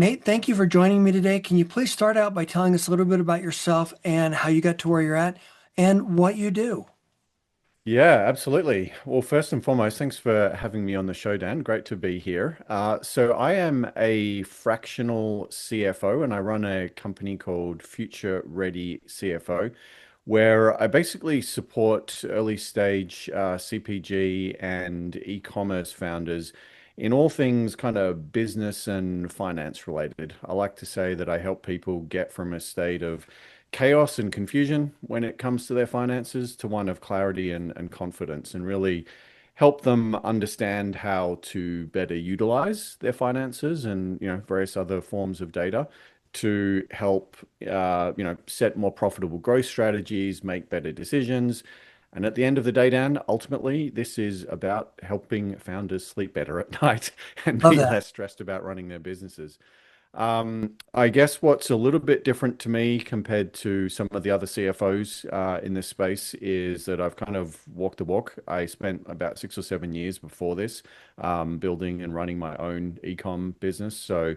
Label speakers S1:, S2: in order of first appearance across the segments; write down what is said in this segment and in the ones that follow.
S1: Nate, thank you for joining me today. Can you please start out by telling us a little bit about yourself and how you got to where you're at and what you do?
S2: Yeah, absolutely. Well, first and foremost, thanks for having me on the show, Dan. Great to be here. So I am a fractional CFO and I run a company called Future Ready CFO, where I basically support early stage CPG and e-commerce founders in all things kind of business and finance related. I like to say that I help people get from a state of chaos and confusion when it comes to their finances to one of clarity and confidence, and really help them understand how to better utilize their finances and various other forms of data to help set more profitable growth strategies, make better decisions. And at the end of the day, Dan, ultimately, this is about helping founders sleep better at night and
S1: Love
S2: be
S1: that.
S2: less stressed about running their businesses. I guess what's a little bit different to me compared to some of the other CFOs in this space is that I've kind of walked the walk. I spent about 6 or 7 years before this building and running my own ecom business. So,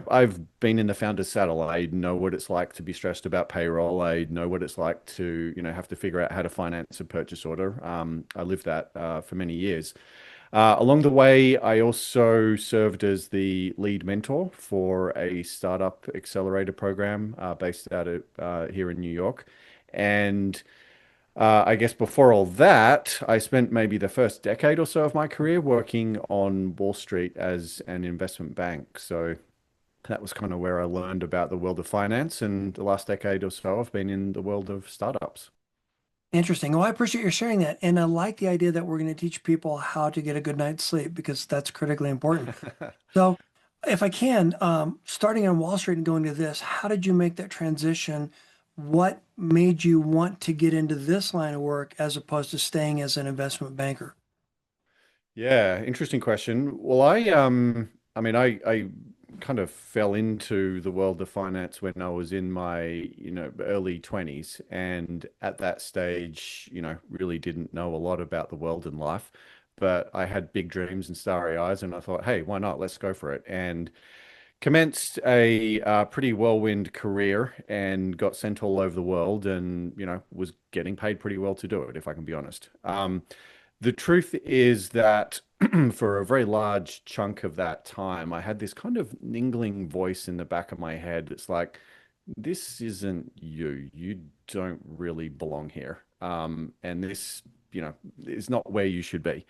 S2: I've been in the founder's saddle. I know what it's like to be stressed about payroll. I know what it's like to, have to figure out how to finance a purchase order. I lived that for many years. Along the way, I also served as the lead mentor for a startup accelerator program based out of here in New York. And I guess before all that, I spent maybe the first decade or so of my career working on Wall Street as an investment bank. So that was kind of where I learned about the world of finance. And the last decade or so, I've been in the world of startups.
S1: Interesting. Well, I appreciate your sharing that. And I like the idea that we're going to teach people how to get a good night's sleep because that's critically important. So, if I can, starting on Wall Street and going to this, how did you make that transition? What made you want to get into this line of work as opposed to staying as an investment banker?
S2: Yeah, interesting question. Well, I kind of fell into the world of finance when I was in my, early 20s, and at that stage, really didn't know a lot about the world and life, but I had big dreams and starry eyes, and I thought, hey, why not? Let's go for it. And commenced a pretty whirlwind career and got sent all over the world, and was getting paid pretty well to do it, if I can be honest. The truth is that for a very large chunk of that time, I had this kind of niggling voice in the back of my head that's like, this isn't you. You don't really belong here. And this, is not where you should be.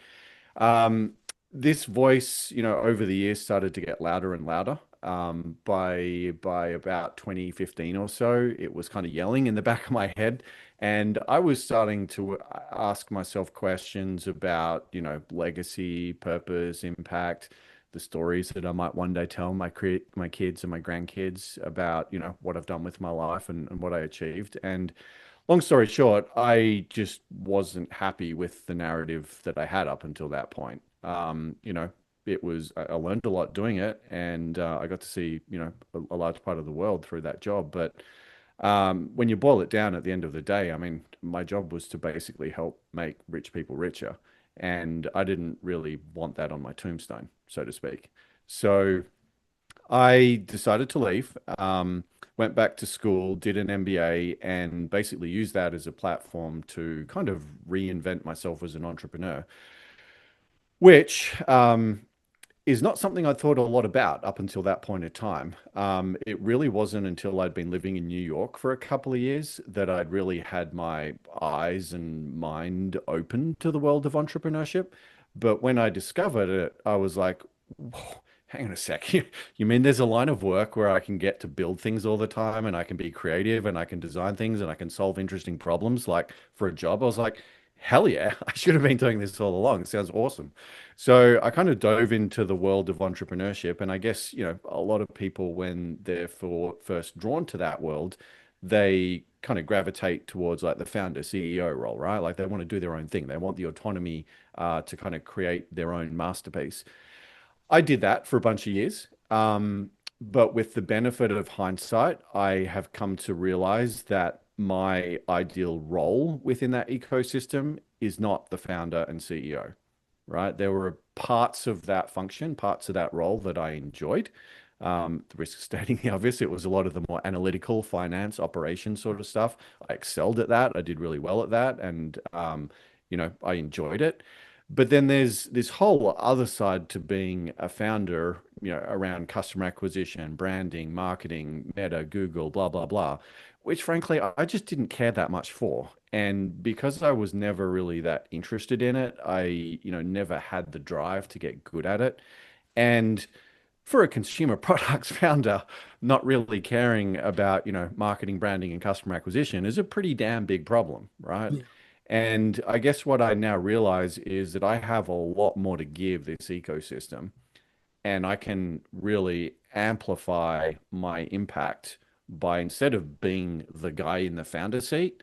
S2: Um, this voice, over the years started to get louder and louder. By about 2015 or so, it was kind of yelling in the back of my head, and I was starting to ask myself questions about, legacy, purpose, impact, the stories that I might one day tell my kids and my grandkids about, what I've done with my life and what I achieved. And long story short, I just wasn't happy with the narrative that I had up until that point. I learned a lot doing it, and I got to see, a large part of the world through that job. But when you boil it down at the end of the day, I mean, my job was to basically help make rich people richer. And I didn't really want that on my tombstone, so to speak. So I decided to leave, went back to school, did an MBA, and basically used that as a platform to kind of reinvent myself as an entrepreneur, which is not something I'd thought a lot about up until that point in time. It really wasn't until I'd been living in New York for a couple of years that I'd really had my eyes and mind open to the world of entrepreneurship. But when I discovered it, I was like, whoa, hang on a sec. You mean there's a line of work where I can get to build things all the time and I can be creative and I can design things and I can solve interesting problems like for a job? I was like, hell yeah, I should have been doing this all along. It sounds awesome. So I kind of dove into the world of entrepreneurship. And I guess, a lot of people, when they're first drawn to that world, they kind of gravitate towards like the founder CEO role, right? Like they want to do their own thing. They want the autonomy to kind of create their own masterpiece. I did that for a bunch of years. But with the benefit of hindsight, I have come to realize that my ideal role within that ecosystem is not the founder and CEO, right? There were parts of that function, parts of that role that I enjoyed. The risk of stating the obvious, it was a lot of the more analytical finance operation sort of stuff. I excelled at that. I did really well at that, and I enjoyed it. But then there's this whole other side to being a founder, around customer acquisition, branding, marketing, Meta, Google, blah, blah, blah, which frankly, I just didn't care that much for. And because I was never really that interested in it, I, never had the drive to get good at it. And for a consumer products founder, not really caring about, marketing, branding, and customer acquisition is a pretty damn big problem, right?
S1: Yeah.
S2: And I guess what I now realize is that I have a lot more to give this ecosystem, and I can really amplify my impact by, instead of being the guy in the founder seat,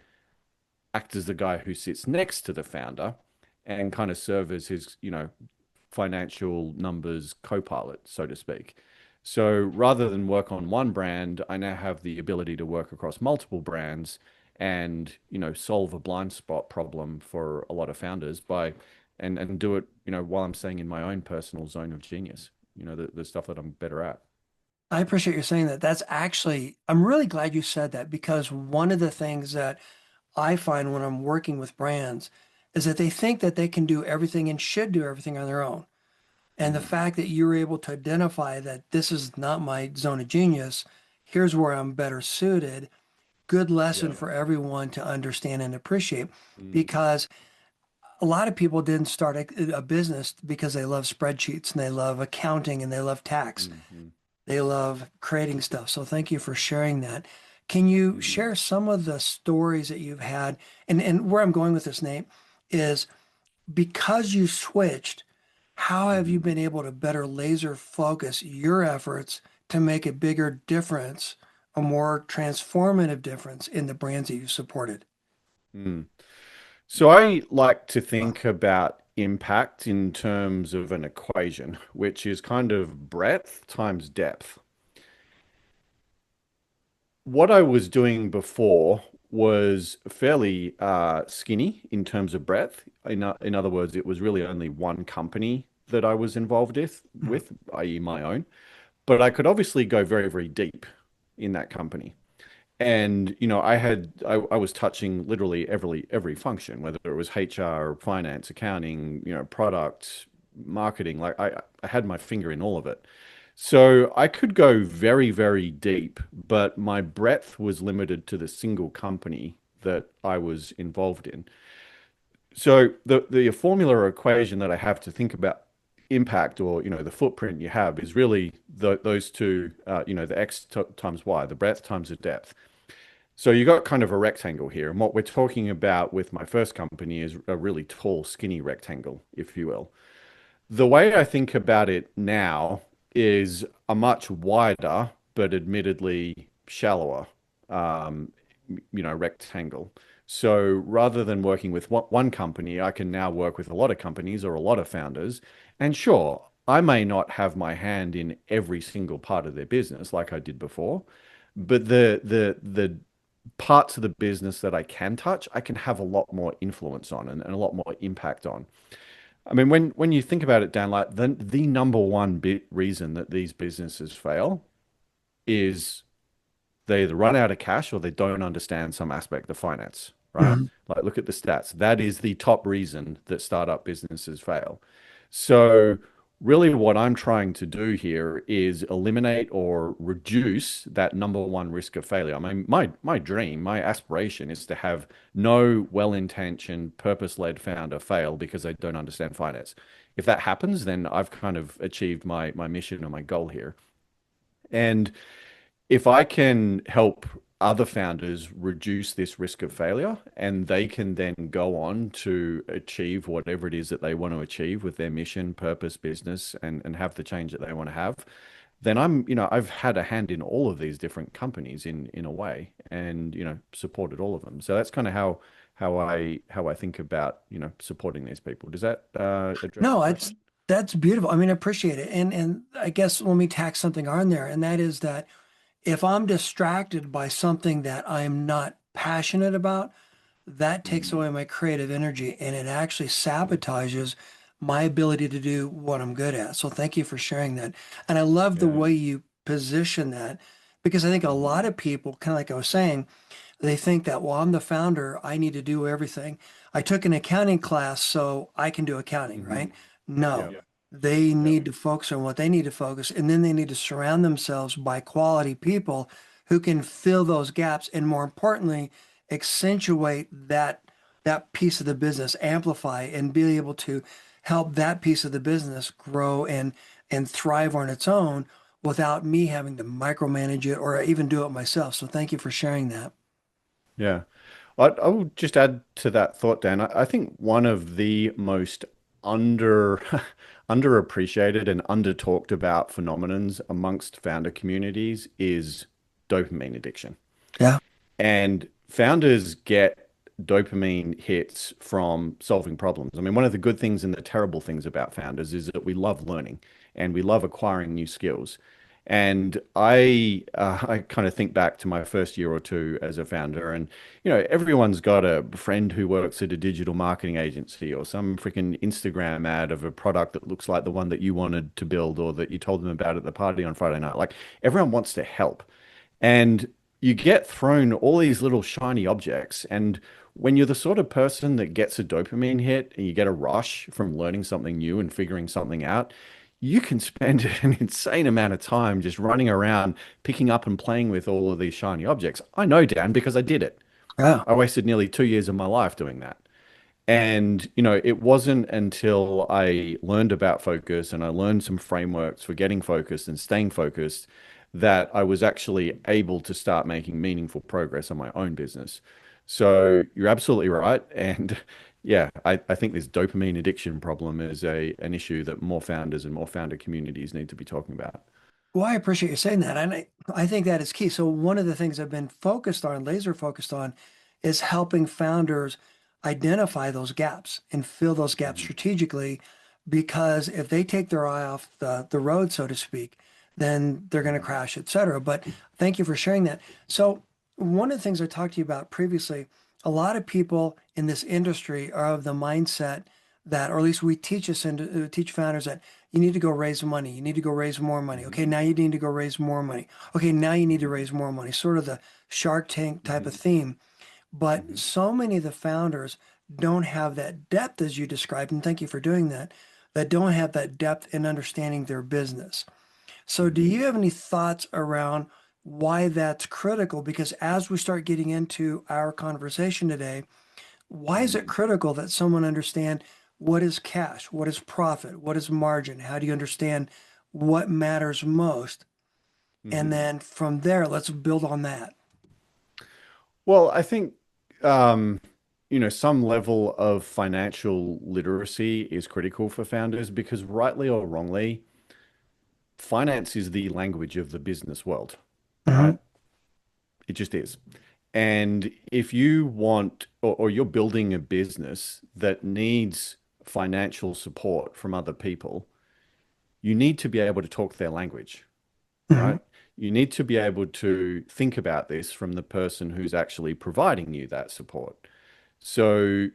S2: act as the guy who sits next to the founder and kind of serve as his, financial numbers co-pilot, so to speak. So rather than work on one brand, I now have the ability to work across multiple brands and, solve a blind spot problem for a lot of founders by and do it, while I'm staying in my own personal zone of genius, the stuff that I'm better at.
S1: I appreciate you saying that. That's actually, I'm really glad you said that because one of the things that I find when I'm working with brands is that they think that they can do everything and should do everything on their own. And the
S2: Mm,
S1: fact that you're able to identify that this is not my zone of genius, here's where I'm better suited, good lesson
S2: yeah.
S1: for everyone to understand and appreciate.
S2: Mm,
S1: Because a lot of people didn't start a business because they love spreadsheets and they love accounting and they love tax.
S2: mm, mm,
S1: They love creating stuff. So thank you for sharing that. Can you
S2: mm,
S1: share some of the stories that you've had? And where I'm going with this, Nate, is because you switched, how have you
S2: mm.
S1: been able to better laser focus your efforts to make a bigger difference, a more transformative difference in the brands that you've supported?
S2: Mm. So I like to think about impact in terms of an equation, which is kind of breadth times depth. What I was doing before was fairly skinny in terms of breadth. In other words, it was really only one company that I was involved
S1: Mhm.
S2: with, i.e. my own. But I could obviously go very, very deep in that company. And I was touching literally every function, whether it was HR, finance, accounting, product, marketing. Like I had my finger in all of it. So I could go very, very deep, but my breadth was limited to the single company that I was involved in. So the formula or equation that I have to think about impact, or the footprint you have, is really those two, the x times y, the breadth times the depth. So you got kind of a rectangle here. And what we're talking about with my first company is a really tall, skinny rectangle, if you will. The way I think about it now is a much wider, but admittedly shallower, um, rectangle. So rather than working with one company, I can now work with a lot of companies or a lot of founders. And sure, I may not have my hand in every single part of their business like I did before, but the parts of the business that I can touch, I can have a lot more influence on and a lot more impact on. I mean, when you think about it, Dan, like the number one bit reason that these businesses fail is they either run out of cash or they don't understand some aspect of finance, right?
S1: Mhm.
S2: Like look at the stats. That is the top reason that startup businesses fail. So really what I'm trying to do here is eliminate or reduce that number one risk of failure. I mean, my dream, my aspiration is to have no well-intentioned, purpose-led founder fail because they don't understand finance. If that happens, then I've kind of achieved my mission or my goal here. And if I can help other founders reduce this risk of failure, and they can then go on to achieve whatever it is that they want to achieve with their mission, purpose, business, and have the change that they want to have, then I've had a hand in all of these different companies in a way, and supported all of them. So that's kind of how I think about supporting these people. Does that address your
S1: No,
S2: question?
S1: that's beautiful. I mean, I appreciate it. And I guess let me tack something on there, and that is that if I'm distracted by something that I'm not passionate about, that takes
S2: Mm,
S1: away my creative energy and it actually sabotages my ability to do what I'm good at. So thank you for sharing that. And I love the
S2: yeah.
S1: way you position that because I think a
S2: Hmm.
S1: lot of people, kind of like I was saying, they think that, well, I'm the founder, I need to do everything. I took an accounting class, so I can do accounting,
S2: Hmm.
S1: right? No,
S2: Yeah.
S1: they need to focus on what they need to focus, and then they need to surround themselves by quality people who can fill those gaps, and more importantly, accentuate that piece of the business, amplify, and be able to help that piece of the business grow and thrive on its own without me having to micromanage it or even do it myself. So thank you for sharing that.
S2: Yeah. I will just add to that thought, Dan. I think one of the most under underappreciated and under talked about phenomenons amongst founder communities is dopamine addiction.
S1: Yeah.
S2: And founders get dopamine hits from solving problems. I mean, one of the good things and the terrible things about founders is that we love learning and we love acquiring new skills. And I kind of think back to my first year or two as a founder, and everyone's got a friend who works at a digital marketing agency or some freaking Instagram ad of a product that looks like the one that you wanted to build or that you told them about at the party on Friday night. Like everyone wants to help. And you get thrown all these little shiny objects. And when you're the sort of person that gets a dopamine hit and you get a rush from learning something new and figuring something out, you can spend an insane amount of time just running around, picking up and playing with all of these shiny objects. I know, Dan, because I did it.
S1: Yeah.
S2: I wasted nearly 2 years of my life doing that. And, it wasn't until I learned about focus and I learned some frameworks for getting focused and staying focused that I was actually able to start making meaningful progress on my own business. So you're absolutely right. And yeah, I think this dopamine addiction problem is an issue that more founders and more founder communities need to be talking about.
S1: Well, I appreciate you saying that. And I think that is key. So one of the things I've been focused on, laser focused on, is helping founders identify those gaps and fill those gaps
S2: Mhm.
S1: strategically. Because if they take their eye off the road, so to speak, then they're going to
S2: Yeah.
S1: crash, et cetera. But thank you for sharing that. So one of the things I talked to you about previously, a lot of people in this industry are of the mindset that, or at least we teach us and teach founders that you need to go raise money. You need to go raise more money.
S2: Hmm.
S1: Okay, now you need to go raise more money. Okay, now you need to
S2: Hmm.
S1: raise more money. Sort of the Shark Tank type of
S2: Hmm.
S1: theme. But
S2: Hmm.
S1: so many of the founders don't have that depth as you described, and thank you for doing that, that don't have that depth in understanding their business. So do
S2: Hmm.
S1: you have any thoughts around why that's critical? Because as we start getting into our conversation today, why is it critical that someone understand what is cash, what is profit, what is margin? How do you understand what matters most? And
S2: Hmm.
S1: then from there, let's build on that.
S2: Well, I think um, some level of financial literacy is critical for founders because rightly or wrongly, finance is the language of the business world,
S1: Hmm.
S2: right? It just is. And if you want, or you're building a business that needs financial support from other people, you need to be able to talk their language,
S1: Hmm.
S2: right? You need to be able to think about this from the person who's actually providing you that support. So,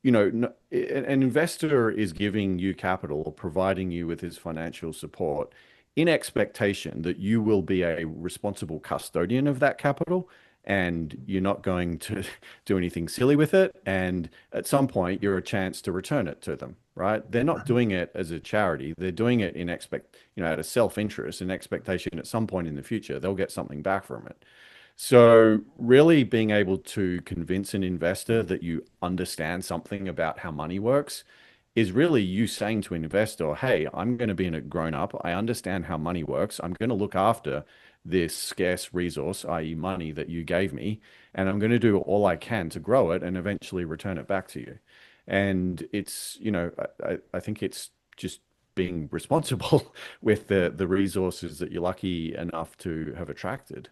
S2: an investor is giving you capital or providing you with his financial support in expectation that you will be a responsible custodian of that capital and you're not going to do anything silly with it. And at some point, you're a chance to return it to them, right? They're not doing it as a charity. They're doing it out of self-interest and expectation at some point in the future, they'll get something back from it. So, really being able to convince an investor that you understand something about how money works is really you saying to an investor, hey, I'm going to be a grown up. I understand how money works. I'm going to look after this scarce resource, i.e., money that you gave me, and I'm going to do all I can to grow it and eventually return it back to you. And I think it's just being responsible with the resources that you're lucky enough to have attracted.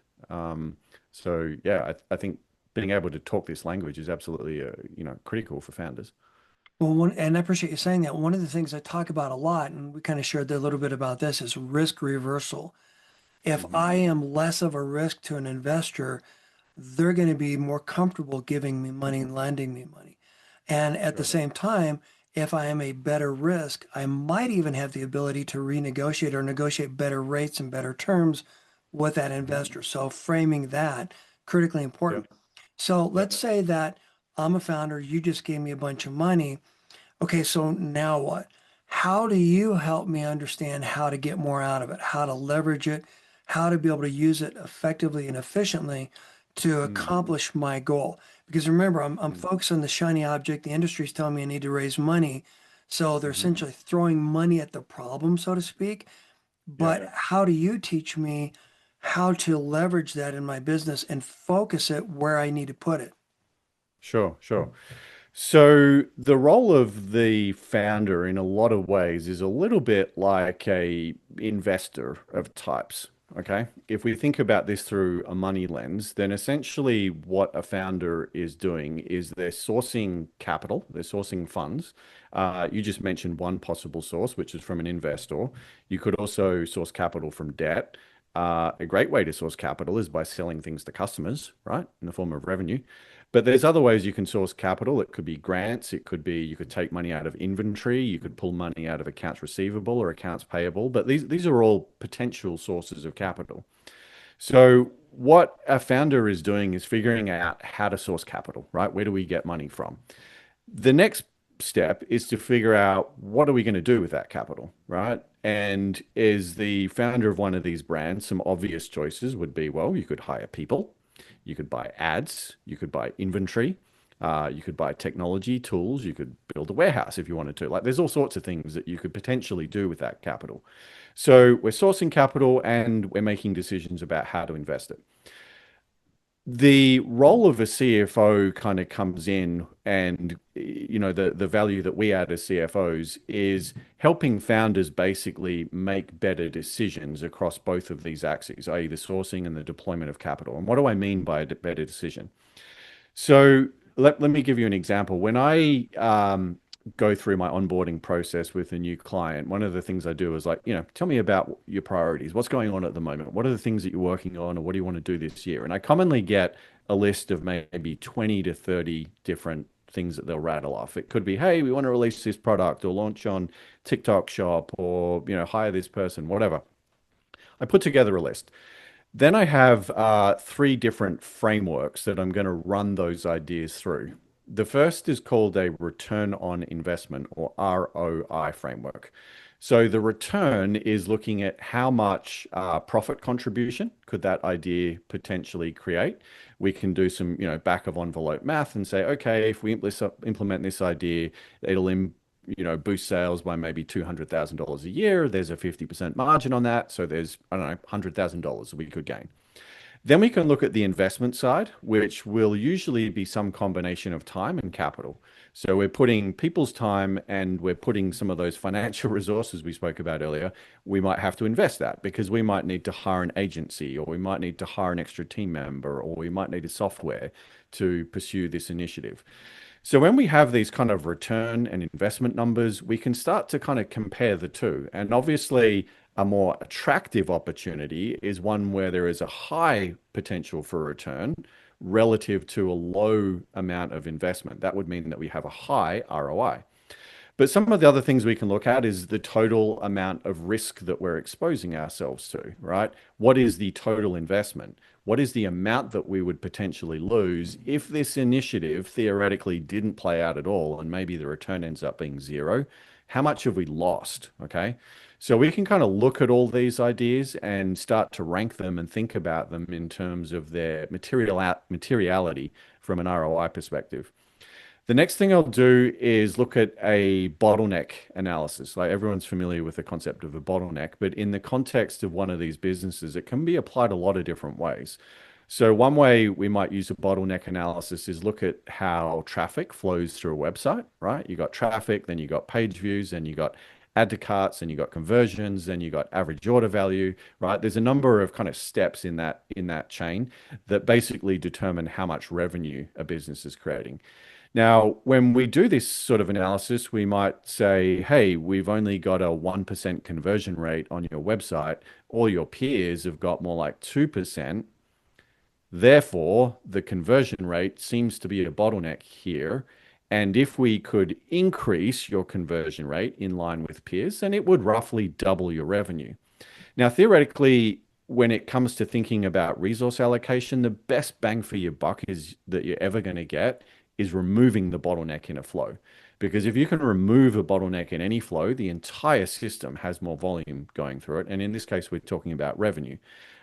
S2: So yeah, I think being able to talk this language is absolutely critical for founders.
S1: Well, and I appreciate you saying that. One of the things I talk about a lot, and we kind of shared a little bit about this, is risk reversal. If
S2: Hmm.
S1: I am less of a risk to an investor, they're going to be more comfortable giving me money and lending me money. And at the
S2: Sure.
S1: same time, if I am a better risk, I might even have the ability to renegotiate or negotiate better rates and better terms with that
S2: Mhm.
S1: investor. So framing that critically
S2: Yeah.
S1: important. So
S2: Yeah.
S1: let's say that I'm a founder, you just gave me a bunch of money. Okay, so now what? How do you help me understand how to get more out of it, how to leverage it, how to be able to use it effectively and efficiently to
S2: Mm,
S1: accomplish my goal? Because remember, I'm
S2: mm,
S1: focused on the shiny object. The industry's telling me I need to raise money. So they're
S2: mhm.
S1: essentially throwing money at the problem, so to speak.
S2: Yeah.
S1: But how do you teach me how to leverage that in my business and focus it where I need to put it?
S2: Sure, sure. So the role of the founder in a lot of ways is a little bit like a investor of types. Okay. If we think about this through a money lens, then essentially what a founder is doing is they're sourcing capital, they're sourcing funds. You just mentioned one possible source, which is from an investor. You could also source capital from debt. A great way to source capital is by selling things to customers, right, in the form of revenue. But there's other ways you can source capital. It could be grants. It could be you could take money out of inventory. You could pull money out of accounts receivable or accounts payable. But these are all potential sources of capital. So what a founder is doing is figuring out how to source capital, right? Where do we get money from? The next step is to figure out what are we going to do with that capital, right? And as the founder of one of these brands, some obvious choices would be, well, you could hire people, you could buy ads, you could buy inventory, you could buy technology tools, you could build a warehouse if you wanted to. Like, there's all sorts of things that you could potentially do with that capital. So we're sourcing capital and we're making decisions about how to invest it. The role of a CFO kind of comes in, and the value that we add as CFOs is helping founders basically make better decisions across both of these axes, i.e., the sourcing and the deployment of capital. And what do I mean by a better decision? So let me give you an example. When I go through my onboarding process with a new client, one of the things I do is like, tell me about your priorities. What's going on at the moment? What are the things that you're working on, or what do you want to do this year? And I commonly get a list of maybe 20 to 30 different things that they'll rattle off. It could be, hey, we want to release this product or launch on TikTok shop or, hire this person, whatever. I put together a list. Then I have three different frameworks that I'm going to run those ideas through. The first is called a return on investment, or ROI framework. So the return is looking at how much profit contribution could that idea potentially create. We can do some, back of envelope math and say, okay, if we implement this idea, it'll boost sales by maybe $200,000 a year. There's a 50% margin on that. So there's, I don't know, $100,000 we could gain. Then we can look at the investment side, which will usually be some combination of time and capital. So we're putting people's time and we're putting some of those financial resources we spoke about earlier. We might have to invest that because we might need to hire an agency, or we might need to hire an extra team member, or we might need a software to pursue this initiative. So when we have these kind of return and investment numbers, we can start to kind of compare the two. And obviously, a more attractive opportunity is one where there is a high potential for return relative to a low amount of investment. That would mean that we have a high ROI. But some of the other things we can look at is the total amount of risk that we're exposing ourselves to, right? What is the total investment? What is the amount that we would potentially lose if this initiative theoretically didn't play out at all and maybe the return ends up being zero? How much have we lost? Okay. So we can kind of look at all these ideas and start to rank them and think about them in terms of their materiality from an ROI perspective. The next thing I'll do is look at a bottleneck analysis. Like, everyone's familiar with the concept of a bottleneck, but in the context of one of these businesses, it can be applied a lot of different ways. So one way we might use a bottleneck analysis is look at how traffic flows through a website, right? You got traffic, then you got page views, then you got add to carts, then you got conversions, then you got average order value, right? There's a number of kind of steps in that chain that basically determine how much revenue a business is creating. Now, when we do this sort of analysis, we might say, hey, we've only got a 1% conversion rate on your website. All your peers have got more like 2%. Therefore, the conversion rate seems to be a bottleneck here. And if we could increase your conversion rate in line with peers, then it would roughly double your revenue. Now, theoretically, when it comes to thinking about resource allocation, the best bang for your buck is that you're ever going to get is removing the bottleneck in a flow. Because if you can remove a bottleneck in any flow, the entire system has more volume going through it. And in this case, we're talking about revenue.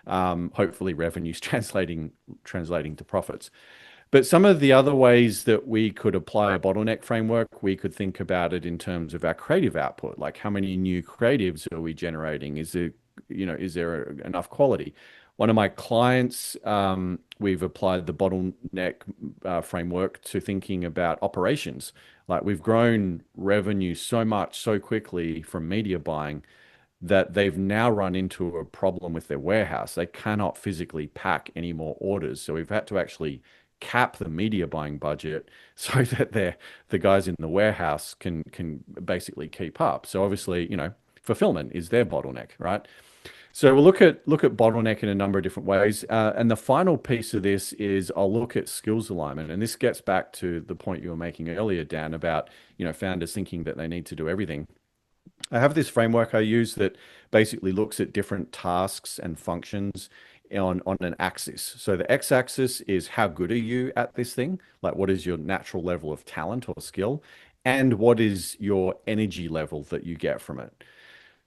S2: Hopefully, revenue's translating to profits. But some of the other ways that we could apply a bottleneck framework, we could think about it in terms of our creative output, like how many new creatives are we generating? Is there enough quality? One of my clients, we've applied the bottleneck framework to thinking about operations. Like we've grown revenue so much so quickly from media buying that they've now run into a problem with their warehouse. They cannot physically pack any more orders. So we've had to actually cap the media buying budget so that the guys in the warehouse can basically keep up. So obviously, fulfillment is their bottleneck, right? So we'll look at bottleneck in a number of different ways. And the final piece of this is I'll look at skills alignment. And this gets back to the point you were making earlier, Dan, about, founders thinking that they need to do everything. I have this framework I use that basically looks at different tasks and functions on an axis. So the x-axis is how good are you at this thing? Like what is your natural level of talent or skill? And what is your energy level that you get from it?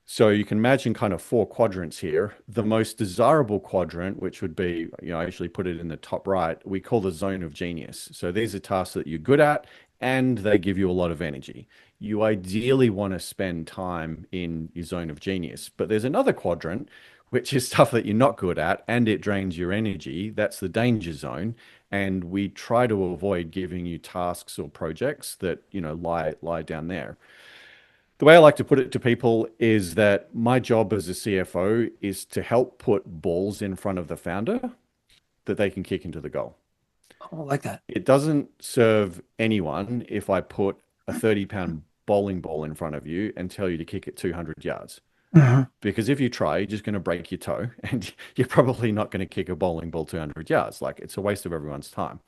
S2: So you can imagine kind of four quadrants here. The most desirable quadrant, which would be, I usually put it in the top right, we call the zone of genius. So these are tasks that you're good at and they give you a lot of energy. You ideally want to spend time in your zone of genius. But there's another quadrant, which is stuff that you're not good at and it drains your energy. That's the danger zone. And we try to avoid giving you tasks or projects that, lie down there. The way I like to put it to people is that my job as a CFO is to help put balls in front of the founder that they can kick into the goal.
S1: Oh, I like that.
S2: It doesn't serve anyone if I put a 30-pound bowling ball in front of you and tell you to kick it 200 yards.
S1: Mhm.
S2: Because if you try, you're just going to break your toe and you're probably not going to kick a bowling ball 200 yards. Like it's a waste of everyone's time.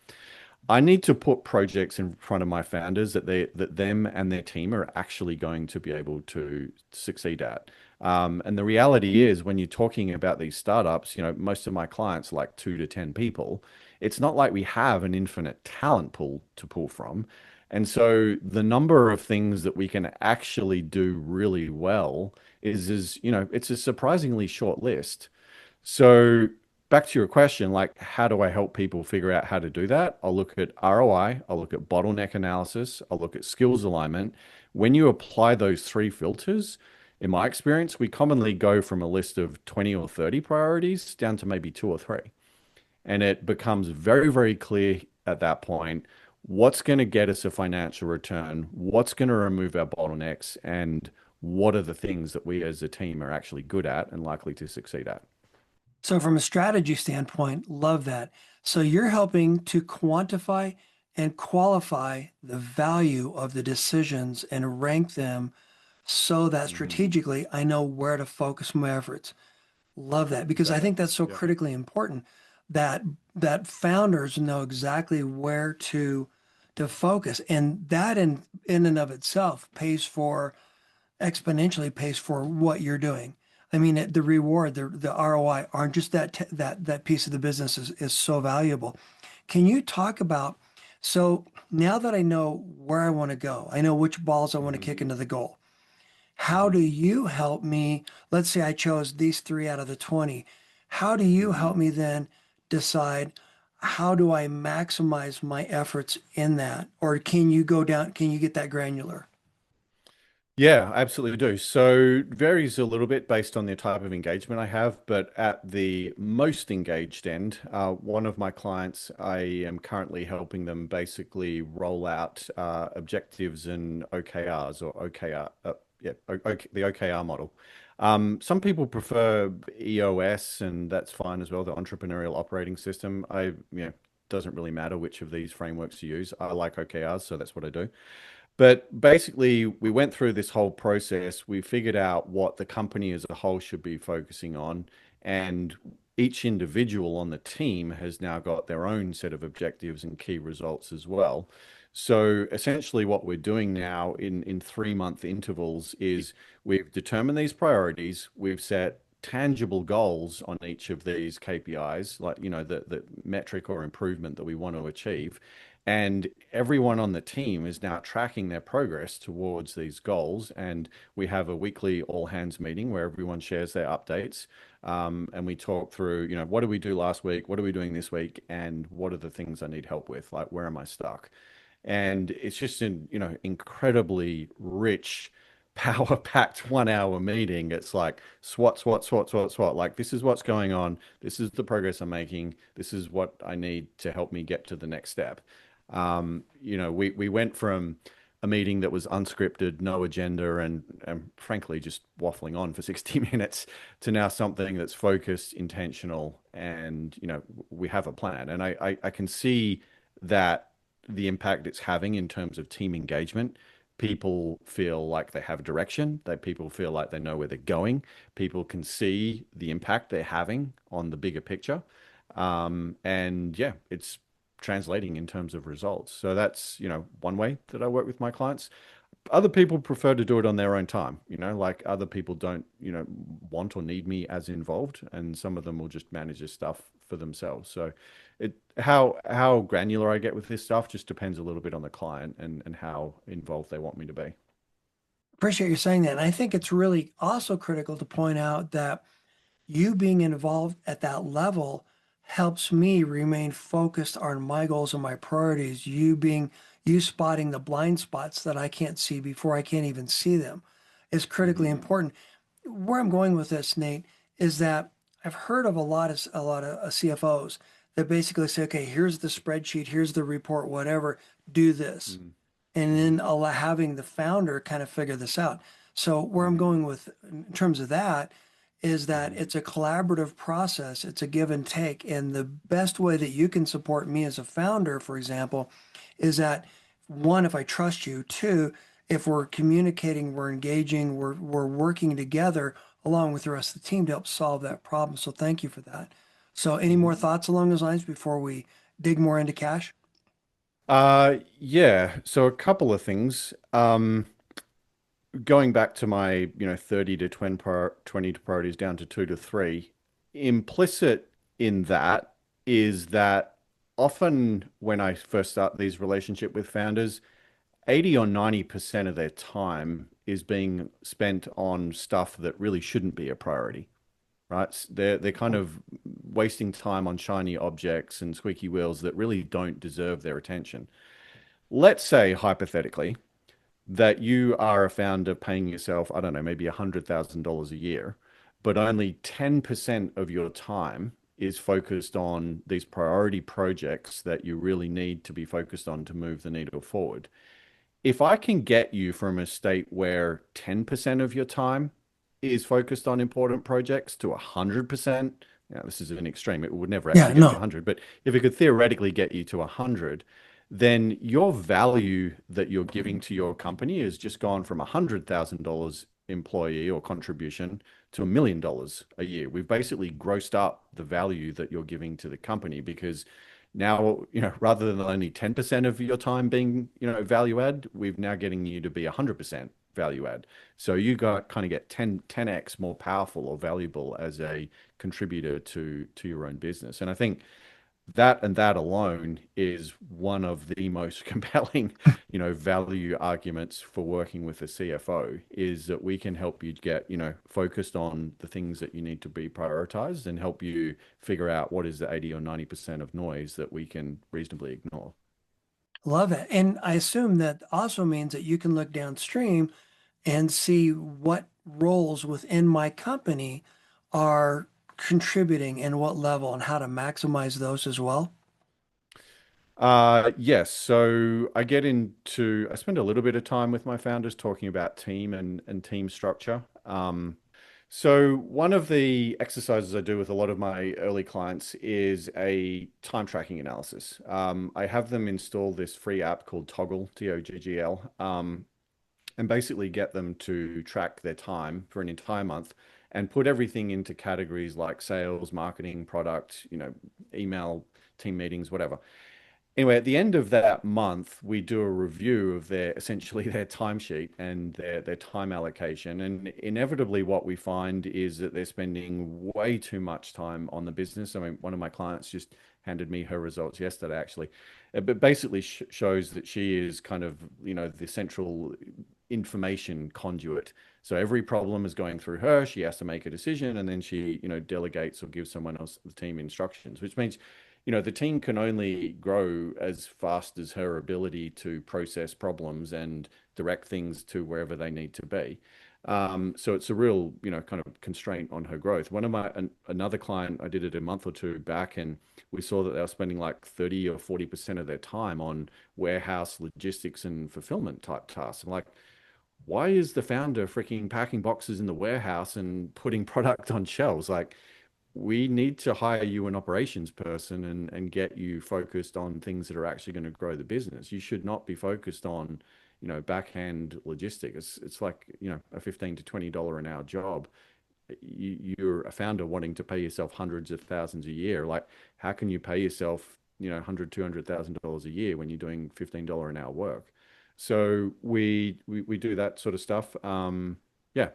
S2: I need to put projects in front of my founders that them and their team are actually going to be able to succeed at. And the reality is, when you're talking about these startups, most of my clients are like 2 to 10 people. It's not like we have an infinite talent pool to pull from. And so the number of things that we can actually do really well it's a surprisingly short list. So back to your question, like how do I help people figure out how to do that? I'll look at ROI, I'll look at bottleneck analysis, I'll look at skills alignment. When you apply those three filters, in my experience, we commonly go from a list of 20 or 30 priorities down to maybe two or three. And it becomes very, very clear at that point what's going to get us a financial return, what's going to remove our bottlenecks, and what are the things that we as a team are actually good at and likely to succeed at.
S1: So from a strategy standpoint, love that. So you're helping to quantify and qualify the value of the decisions and rank them so that
S2: Mhm.
S1: strategically I know where to focus my efforts. Love that because I
S2: Exactly.
S1: think that's so
S2: Yeah.
S1: critically important that founders know exactly where to focus. And that in and of itself exponentially pays for what you're doing. I mean, the reward, the ROI aren't just that piece of the business is so valuable. Can you talk about, so now that I know where I want to go, I know which balls I want to
S2: Mhm.
S1: kick into the goal. How
S2: Mhm.
S1: do you help me? Let's say I chose these three out of the 20. How do you
S2: Mhm.
S1: help me then decide how do I maximize my efforts in that? Or can you go down, can you get that granular?
S2: Yeah, absolutely do. So varies a little bit based on the type of engagement I have, but at the most engaged end, one of my clients, I am currently helping them basically roll out objectives and OKRs or OKR, the OKR model. Some people prefer EOS, and that's fine as well, the entrepreneurial operating system. Doesn't really matter which of these frameworks you use. I like OKRs, so that's what I do. But basically, we went through this whole process. We figured out what the company as a whole should be focusing on. And each individual on the team has now got their own set of objectives and key results as well. So essentially what we're doing now in 3 month intervals is we've determined these priorities, we've set tangible goals on each of these KPIs, like, the metric or improvement that we want to achieve. And everyone on the team is now tracking their progress towards these goals. And we have a weekly all hands meeting where everyone shares their updates. And we talk through, what did we do last week? What are we doing this week? And what are the things I need help with? Like, where am I stuck? And it's just an incredibly rich, power-packed 1 hour meeting. It's like SWAT, SWAT, SWAT, SWAT, SWAT. Like, this is what's going on. This is the progress I'm making. This is what I need to help me get to the next step. We went from a meeting that was unscripted, no agenda, and frankly just waffling on for 60 minutes to now something that's focused, intentional, and we have a plan. And I can see that the impact it's having in terms of team engagement. People feel like they have direction, that people feel like they know where they're going. People can see the impact they're having on the bigger picture. And yeah, it's translating in terms of results. So that's, one way that I work with my clients. Other people prefer to do it on their own time, like other people don't, want or need me as involved, and some of them will just manage this stuff for themselves. So how granular I get with this stuff just depends a little bit on the client and how involved they want me to be.
S1: Appreciate you saying that. And I think it's really also critical to point out that you being involved at that level helps me remain focused on my goals and my priorities. You spotting the blind spots that I can't see before I can't even see them is critically
S2: Mhm.
S1: important. Where I'm going with this, Nate, is that I've heard of a lot of CFOs that basically say, okay, here's the spreadsheet, here's the report, whatever, do this,
S2: Mhm.
S1: and then
S2: Mhm.
S1: having the founder kind of figure this out. So where I'm
S2: Mhm.
S1: going with in terms of that is that
S2: Mhm.
S1: it's a collaborative process, it's a give and take, and the best way that you can support me as a founder, for example, is that one, if I trust you, two, if we're communicating, we're engaging, we're working together along with the rest of the team to help solve that problem. So thank you for that. So any more
S2: Mhm.
S1: thoughts along those lines before we dig more into cash?
S2: Yeah. So a couple of things. Going back to my, 30 to 20 priorities down to 2 to 3, implicit in that is that often when I first start these relationship with founders, 80 or 90% of their time is being spent on stuff that really shouldn't be a priority, right? They're kind of wasting time on shiny objects and squeaky wheels that really don't deserve their attention. Let's say hypothetically that you are a founder paying yourself, I don't know, maybe $100,000 a year, but only 10% of your time is focused on these priority projects that you really need to be focused on to move the needle forward. If I can get you from a state where 10% of your time is focused on important projects to 100%, now this is an extreme, it would never
S1: Yeah,
S2: actually get to
S1: no.
S2: 100, but if it could theoretically get you to 100, then your value that you're giving to your company has just gone from $100,000 employee or contribution to $1 million a year. We've basically grossed up the value that you're giving to the company because now, rather than only 10% of your time being, value add, we've now getting you to be 100% value add. So you got kind of get 10x more powerful or valuable as a contributor to your own business. And I think that and that alone is one of the most compelling, value arguments for working with a CFO is that we can help you get, focused on the things that you need to be prioritized and help you figure out what is the 80 or 90% of noise that we can reasonably ignore.
S1: Love it. And I assume that also means that you can look downstream and see what roles within my company are contributing and what level and how to maximize those as well.
S2: Yes. So I spend a little bit of time with my founders talking about team and team structure. So one of the exercises I do with a lot of my early clients is a time tracking analysis. I have them install this free app called Toggle, Toggl, and basically get them to track their time for an entire month and put everything into categories like sales, marketing, product, email, team meetings, whatever. Anyway, at the end of that month, we do a review of their essentially their timesheet and their time allocation. And inevitably, what we find is that they're spending way too much time on the business. I mean, one of my clients just handed me her results yesterday, actually. But basically shows that she is kind of, the central information conduit. So every problem is going through her. She has to make a decision, and then she, delegates or gives someone else the team instructions, which means the team can only grow as fast as her ability to process problems and direct things to wherever they need to be. So it's a real, kind of constraint on her growth. Another client, I did it a month or two back, and we saw that they were spending like 30 or 40% of their time on warehouse logistics and fulfillment type tasks. I'm like, why is the founder freaking packing boxes in the warehouse and putting product on shelves? Like, we need to hire you an operations person and get you focused on things that are actually going to grow the business. You should not be focused on, backhand logistics. It's like, a 15 to $20 an hour job. You're a founder wanting to pay yourself hundreds of thousands a year. Like, how can you pay yourself, 100, $200,000 a year when you're doing $15 an hour work? So we do that sort of stuff. Yeah.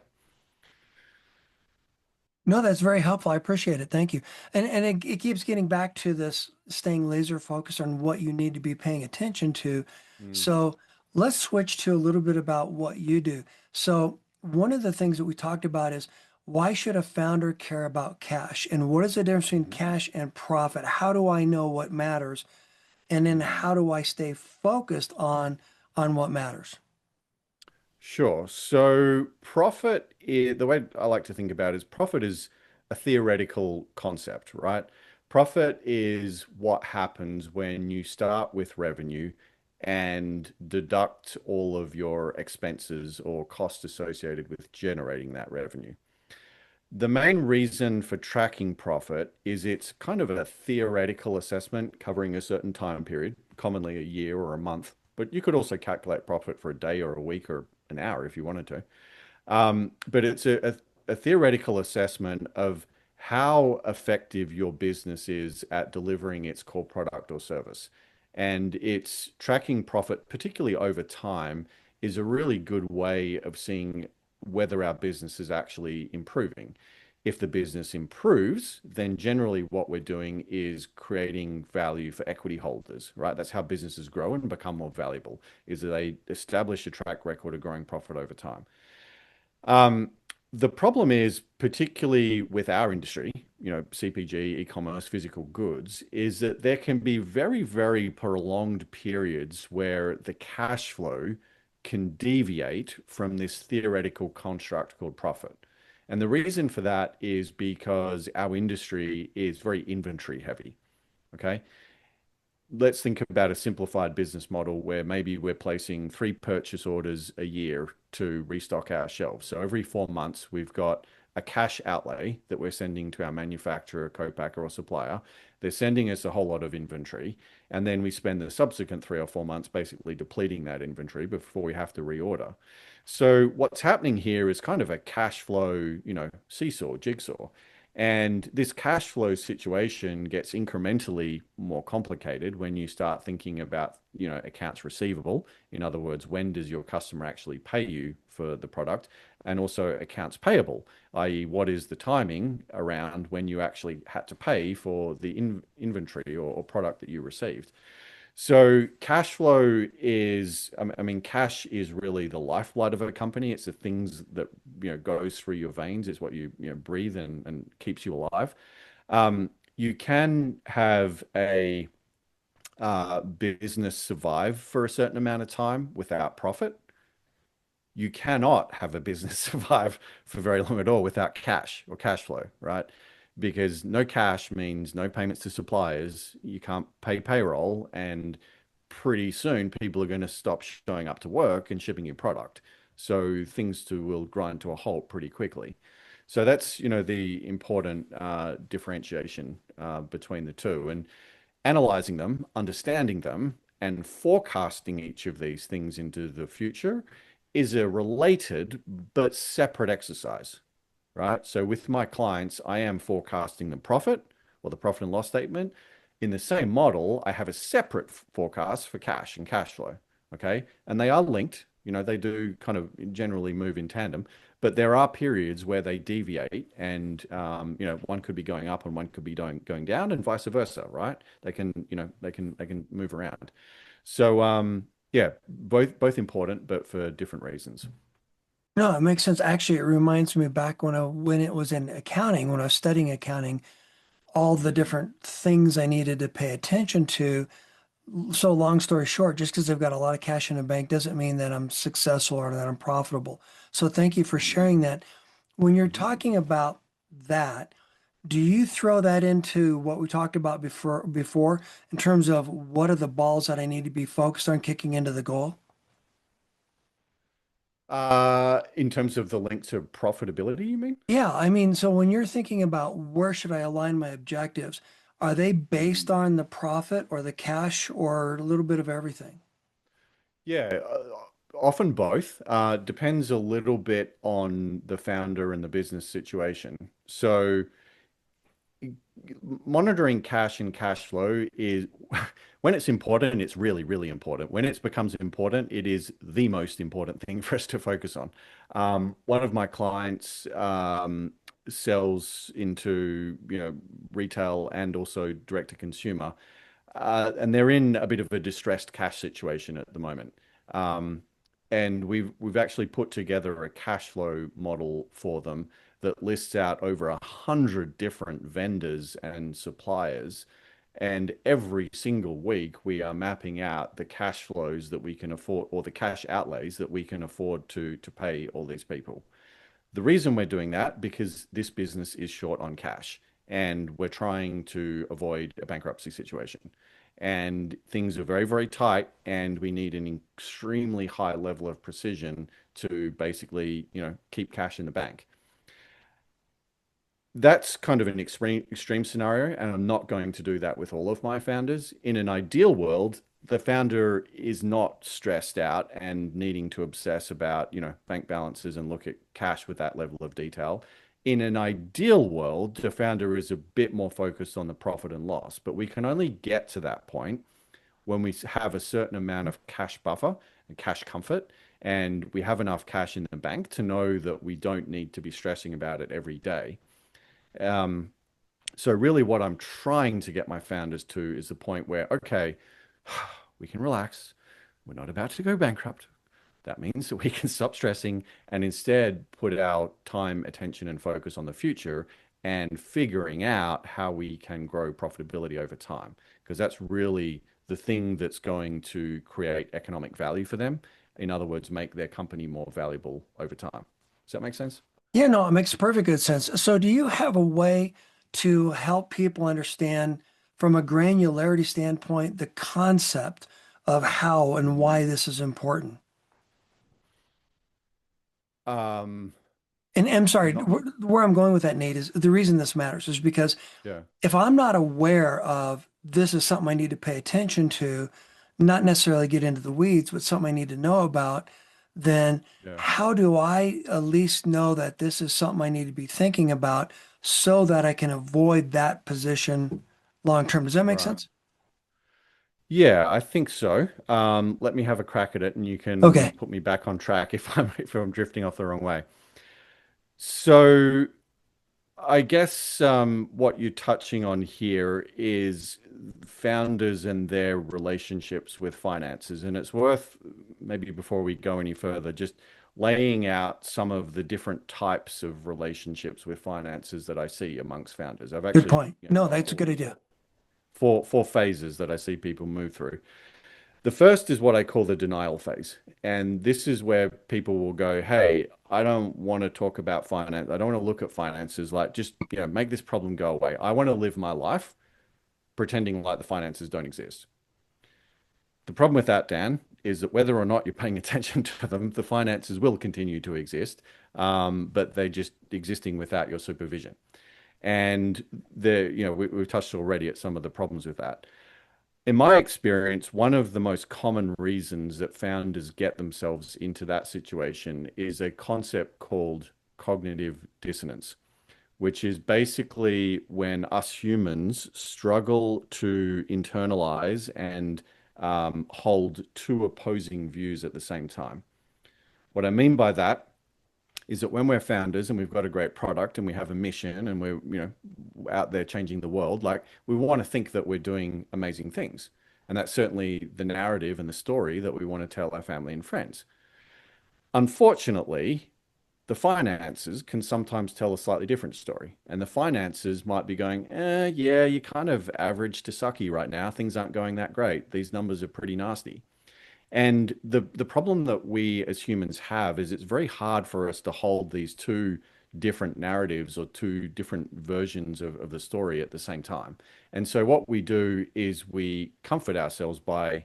S1: No, that's very helpful. I appreciate it. Thank you. And it keeps getting back to this staying laser focused on what you need to be paying attention to.
S2: Mm.
S1: So let's switch to a little bit about what you do. So one of the things that we talked about is why should a founder care about cash? And what is the difference between
S2: Mhm.
S1: cash and profit? How do I know what matters? And then
S2: Mm.
S1: how do I stay focused on what matters?
S2: Sure. So profit is the way I like to think about it is profit is a theoretical concept, right? Profit is what happens when you start with revenue and deduct all of your expenses or costs associated with generating that revenue. The main reason for tracking profit is it's kind of a theoretical assessment covering a certain time period, commonly a year or a month, but you could also calculate profit for a day or a week or an hour if you wanted to. But it's a theoretical assessment of how effective your business is at delivering its core product or service. And it's tracking profit, particularly over time, is a really good way of seeing whether our business is actually improving. If the business improves, then generally what we're doing is creating value for equity holders, right? That's how businesses grow and become more valuable, is that they establish a track record of growing profit over time. Um, the problem is, particularly with our industry, CPG, e-commerce, physical goods, is that there can be very, very prolonged periods where the cash flow can deviate from this theoretical construct called profit. And the reason for that is because our industry is very inventory heavy. Okay. Let's think about a simplified business model where maybe we're placing 3 purchase orders a year to restock our shelves. So every 4 months, we've got a cash outlay that we're sending to our manufacturer, co-packer, or supplier. They're sending us a whole lot of inventory. And then we spend the subsequent 3 or 4 months basically depleting that inventory before we have to reorder. So what's happening here is kind of a cash flow, seesaw, jigsaw. And this cash flow situation gets incrementally more complicated when you start thinking about, accounts receivable. In other words, when does your customer actually pay you for the product? And also accounts payable, i.e., what is the timing around when you actually had to pay for the inventory or product that you received? So cash flow is, I mean, cash is really the lifeblood of a company. It's the things that, goes through your veins. It's what you breathe and keeps you alive. You can have a business survive for a certain amount of time without profit. You cannot have a business survive for very long at all without cash or cash flow, right? Because no cash means no payments to suppliers. You can't pay payroll, and pretty soon people are going to stop showing up to work and shipping you product. So things will grind to a halt pretty quickly. So that's, the important differentiation between the two. And analyzing them, understanding them, and forecasting each of these things into the future is a related but separate exercise, right? So with my clients, I am forecasting the profit or the profit and loss statement, In the same model, I have a separate forecast for cash and cash flow. Okay. And they are linked. They do kind of generally move in tandem, but there are periods where they deviate and, one could be going up and one could be going down and vice versa, right? They can move around. So, yeah, both important, but for different reasons.
S1: No, it makes sense. Actually, it reminds me back when it was in accounting, when I was studying accounting, all the different things I needed to pay attention to. So long story short, just because I've got a lot of cash in the bank doesn't mean that I'm successful or that I'm profitable. So thank you for sharing that. When you're
S2: Mhm.
S1: talking about that, do you throw that into what we talked about before in terms of what are the balls that I need to be focused on kicking into the goal?
S2: In terms of the link to profitability, you mean?
S1: Yeah, I mean, so when you're thinking about where should I align my objectives, are they based
S2: Mm.
S1: on the profit or the cash or a little bit of everything?
S2: Yeah, often both. Depends a little bit on the founder and the business situation. So, monitoring cash and cash flow is when it's important, it's really, really important. When it becomes important, it is the most important thing for us to focus on. One of my clients sells into, retail and also direct to consumer, and they're in a bit of a distressed cash situation at the moment. Um, and we've actually put together a cash flow model for them that lists out over 100 different vendors and suppliers. And every single week, we are mapping out the cash flows that we can afford, or the cash outlays that we can afford to pay all these people. The reason we're doing that because this business is short on cash and we're trying to avoid a bankruptcy situation. And things are very, very tight, and we need an extremely high level of precision to basically, keep cash in the bank. That's kind of an extreme scenario, and I'm not going to do that with all of my founders. In an ideal world, the founder is not stressed out and needing to obsess about, bank balances and look at cash with that level of detail. In an ideal world, the founder is a bit more focused on the profit and loss, but we can only get to that point when we have a certain amount of cash buffer and cash comfort, and we have enough cash in the bank to know that we don't need to be stressing about it every day. Um, so really what I'm trying to get my founders to is the point where, okay, we can relax. We're not about to go bankrupt. That means that we can stop stressing and instead put our time, attention, and focus on the future and figuring out how we can grow profitability over time. Because that's really the thing that's going to create economic value for them. In other words, make their company more valuable over time. Does that make sense?
S1: Yeah, no, it makes perfect good sense. So, do you have a way to help people understand from a granularity standpoint the concept of how and why this is important?
S2: Um,
S1: And I'm sorry,
S2: not,
S1: where I'm going with that, Nate, is the reason this matters is because
S2: yeah,
S1: if I'm not aware of this is something I need to pay attention to, not necessarily get into the weeds, but something I need to know about, then
S2: yeah,
S1: how do I at least know that this is something I need to be thinking about so that I can avoid that position long term? Does that make
S2: right.
S1: sense?
S2: Yeah, I think so. Let me have a crack at it, and you can
S1: Okay,
S2: put me back on track if I'm drifting off the wrong way. So I guess what you're touching on here is founders and their relationships with finances, and it's worth maybe before we go any further, just laying out some of the different types of relationships with finances that I see amongst founders. I've
S1: good
S2: actually,
S1: point. No,
S2: got
S1: that's a good idea.
S2: four phases that I see people move through. The first is what I call the denial phase. And this is where people will go, hey, I don't want to talk about finance. I don't want to look at finances like just, make this problem go away. I want to live my life pretending like the finances don't exist. The problem with that, Dan, is that whether or not you're paying attention to them, the finances will continue to exist, but they're just existing without your supervision. And we've touched already at some of the problems with that. In my experience, one of the most common reasons that founders get themselves into that situation is a concept called cognitive dissonance, which is basically when us humans struggle to internalize and hold two opposing views at the same time. What I mean by that is that when we're founders and we've got a great product and we have a mission and we're, out there changing the world, like we want to think that we're doing amazing things. And that's certainly the narrative and the story that we want to tell our family and friends. Unfortunately, the finances can sometimes tell a slightly different story. And the finances might be going, yeah, you're kind of average to sucky right now. Things aren't going that great. These numbers are pretty nasty. And the problem that we as humans have is it's very hard for us to hold these two different narratives or two different versions of the story at the same time. And so what we do is we comfort ourselves by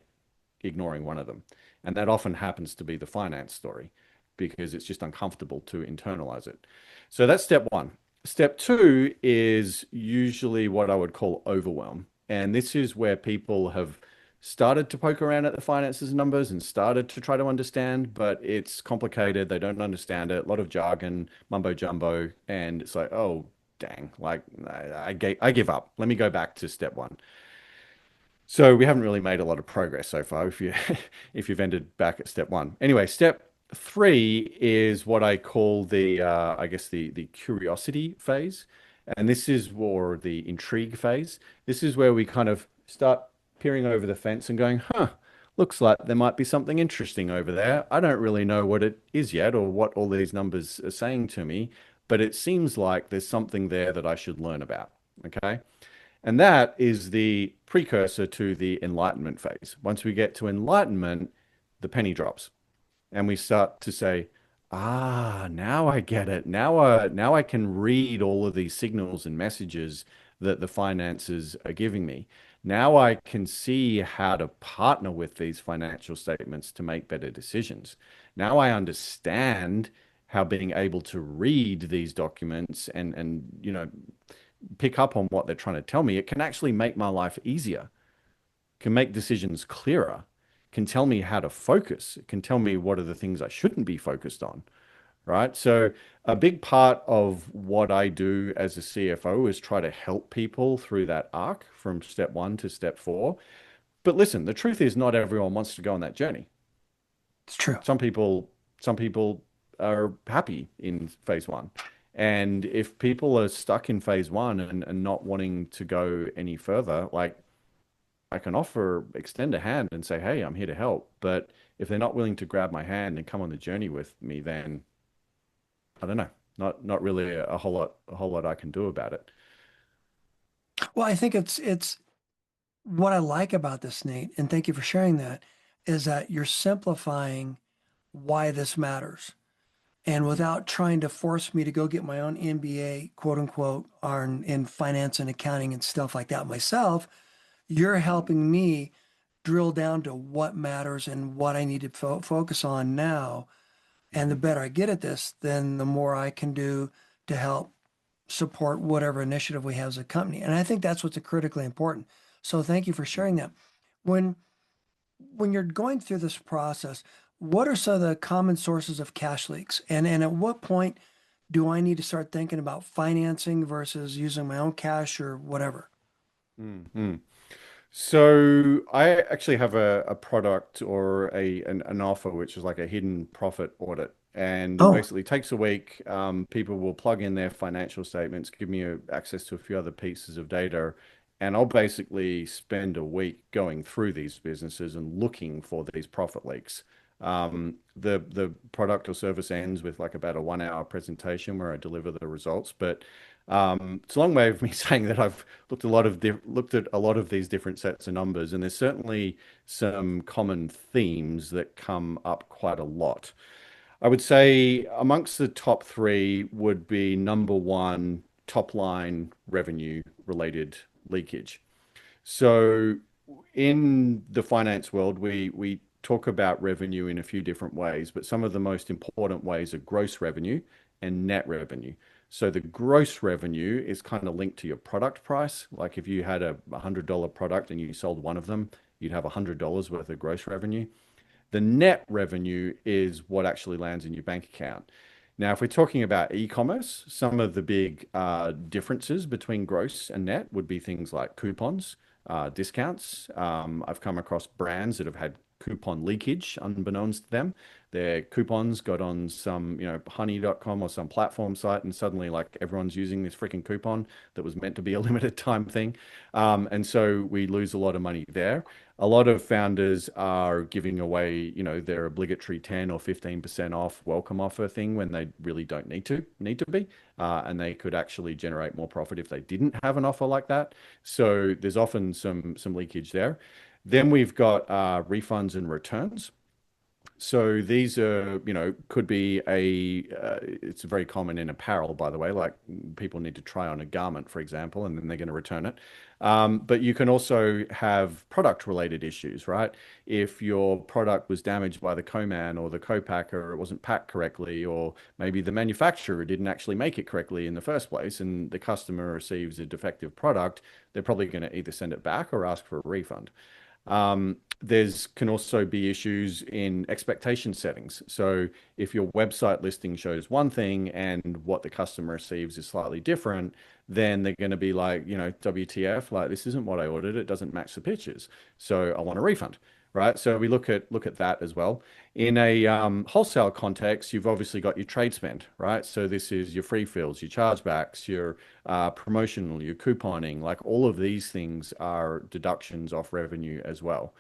S2: ignoring one of them. And that often happens to be the finance story because it's just uncomfortable to internalize it. So that's step one. Step two is usually what I would call overwhelm. And this is where people have started to poke around at the finances numbers and started to try to understand, but it's complicated. They don't understand it. A lot of jargon, mumbo jumbo. And it's like, oh, dang, like I give up. Let me go back to step one. So we haven't really made a lot of progress so far if you if you've ended back at step one. Anyway, step three is what I call the I guess the curiosity phase. And this is or the intrigue phase. This is where we kind of start peering over the fence and going, huh, looks like there might be something interesting over there. I don't really know what it is yet or what all these numbers are saying to me, but it seems like there's something there that I should learn about. Okay. And that is the precursor to the enlightenment phase. Once we get to enlightenment, the penny drops and we start to say, ah, now I get it. Now I can read all of these signals and messages that the finances are giving me. Now I can see how to partner with these financial statements to make better decisions. Now I understand how being able to read these documents and pick up on what they're trying to tell me, it can actually make my life easier, can make decisions clearer, can tell me how to focus, it can tell me what are the things I shouldn't be focused on, right? So a big part of what I do as a CFO is try to help people through that arc from step one to step four. But listen, the truth is not everyone wants to go on that journey.
S1: It's true.
S2: Some people are happy in phase one. And if people are stuck in phase one and not wanting to go any further, like I can extend a hand and say, hey, I'm here to help. But if they're not willing to grab my hand and come on the journey with me, then I don't know, not really a whole lot I can do about it.
S1: Well, I think it's what I like about this, Nate, and thank you for sharing that, is that you're simplifying why this matters. And without trying to force me to go get my own MBA, quote unquote, on in finance and accounting and stuff like that myself, you're helping me drill down to what matters and what I need to focus on now. And the better I get at this, then the more I can do to help support whatever initiative we have as a company. And I think that's what's critically important. So thank you for sharing that. When when you're going through this process, what are some of the common sources of cash leaks? And at what point do I need to start thinking about financing versus using my own cash or whatever?
S2: Mm-hmm. So I actually have a product or an offer which is like a hidden profit audit. And it
S1: Oh,
S2: basically takes a week. People will plug in their financial statements, give me access to a few other pieces of data, and I'll basically spend a week going through these businesses and looking for these profit leaks. The product or service ends with like about a 1 hour presentation where I deliver the results, but it's a long way of me saying that I've looked at a lot of these different sets of numbers, and there's certainly some common themes that come up quite a lot. I would say amongst the top three would be number one, top line revenue related leakage. So in the finance world, we talk about revenue in a few different ways, but some of the most important ways are gross revenue and net revenue. So the gross revenue is kind of linked to your product price. Like if you had a $100 product and you sold one of them, you'd have $100 worth of gross revenue. The net revenue is what actually lands in your bank account. Now, if we're talking about e-commerce, some of the big differences between gross and net would be things like coupons, discounts. I've come across brands that have had coupon leakage unbeknownst to them. Their coupons got on some, honey.com or some platform site, and suddenly like everyone's using this freaking coupon that was meant to be a limited time thing. And so we lose a lot of money there. A lot of founders are giving away, their obligatory 10 or 15% off welcome offer thing when they really don't need to be. And they could actually generate more profit if they didn't have an offer like that. So there's often some leakage there. Then we've got refunds and returns. So these are, could be it's very common in apparel, by the way, like people need to try on a garment, for example, and then they're going to return it. But you can also have product related issues, right? If your product was damaged by the co-man or the co-packer, it wasn't packed correctly, or maybe the manufacturer didn't actually make it correctly in the first place, and the customer receives a defective product, they're probably going to either send it back or ask for a refund. There's can also be issues in expectation settings. So if your website listing shows one thing and what the customer receives is slightly different, then they're going to be like, WTF, like this isn't what I ordered. It doesn't match the pictures. So I want a refund, right? So we look at that as well. In a wholesale context, you've obviously got your trade spend, right? So this is your free fills, your chargebacks, your promotional, your couponing, like all of these things are deductions off revenue as well.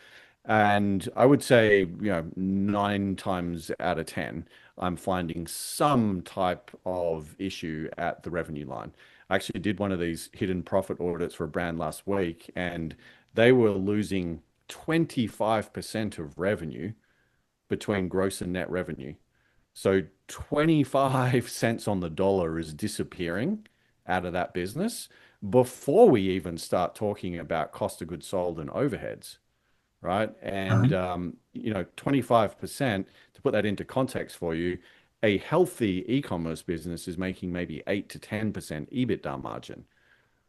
S2: And I would say, 9 times out of 10, I'm finding some type of issue at the revenue line. I actually did one of these hidden profit audits for a brand last week, and they were losing 25% of revenue between gross and net revenue. So 25 cents on the dollar is disappearing out of that business before we even start talking about cost of goods sold and overheads, right? And 25%, to put that into context for you, a healthy e-commerce business is making maybe 8 to 10% EBITDA margin,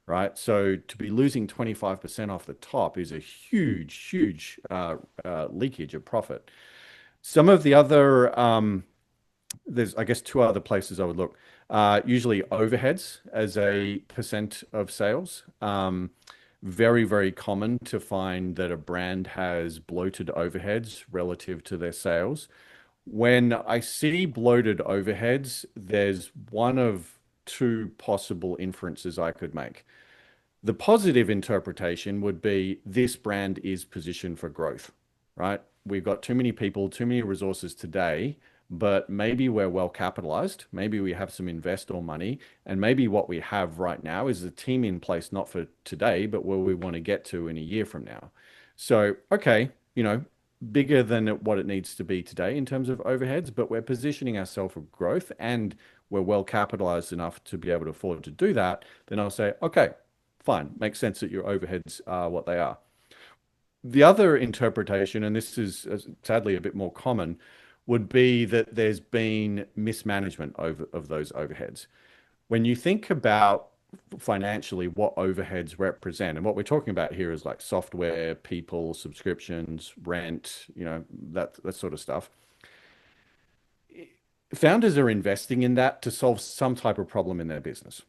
S2: right? So to be losing 25% off the top is a huge leakage of profit. Some of the other there's, I guess, two other places I would look. Usually overheads as a percent of sales. Very common to find that a brand has bloated overheads relative to their sales. When I see bloated overheads, there's one of two possible inferences I could make. The positive interpretation would be this brand is positioned for growth, right? We've got too many people, too many resources today, but maybe we're well capitalized. Maybe we have some investor money, and maybe what we have right now is a team in place, not for today, but where we want to get to in a year from now. So, okay, bigger than what it needs to be today in terms of overheads, but we're positioning ourselves for growth and we're well capitalized enough to be able to afford to do that. Then I'll say, okay, fine, makes sense that your overheads are what they are. The other interpretation, and this is sadly a bit more common, would be that there's been mismanagement of those overheads. When you think about financially what overheads represent, and what we're talking about here is like software, people, subscriptions, rent, that sort of stuff. Founders are investing in that to solve some type of problem in their business,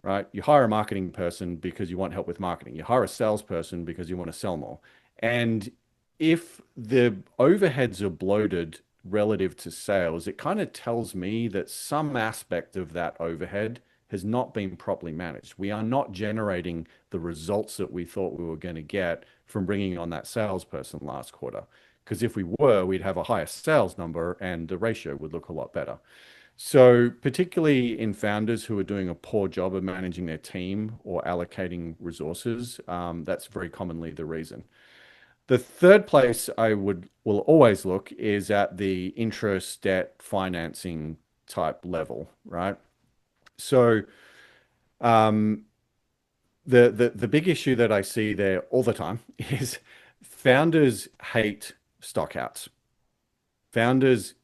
S2: right? You hire a marketing person because you want help with marketing. You hire a salesperson because you want to sell more. And if the overheads are bloated relative to sales, it kind of tells me that some aspect of that overhead has not been properly managed. We are not generating the results that we thought we were going to get from bringing on that salesperson last quarter. Because if we were, we'd have a higher sales number and the ratio would look a lot better. So, particularly in founders who are doing a poor job of managing their team or allocating resources, that's very commonly the reason. The third place will always look is at the interest debt financing type level, right? So, um, the big issue that I see there all the time is founders hate stockouts. Founders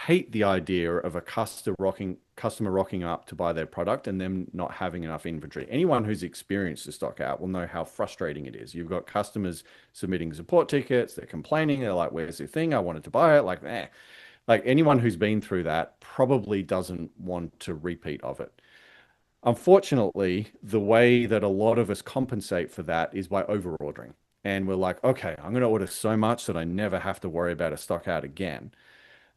S2: hate the idea of a customer rocking up to buy their product and them not having enough inventory. Anyone who's experienced a stock out will know how frustrating it is. You've got customers submitting support tickets, they're complaining, they're like, "Where's the thing? I wanted to buy it." Like, eh. Like anyone who's been through that probably doesn't want to repeat of it. Unfortunately, the way that a lot of us compensate for that is by over ordering. And we're like, okay, I'm going to order so much that I never have to worry about a stock out again.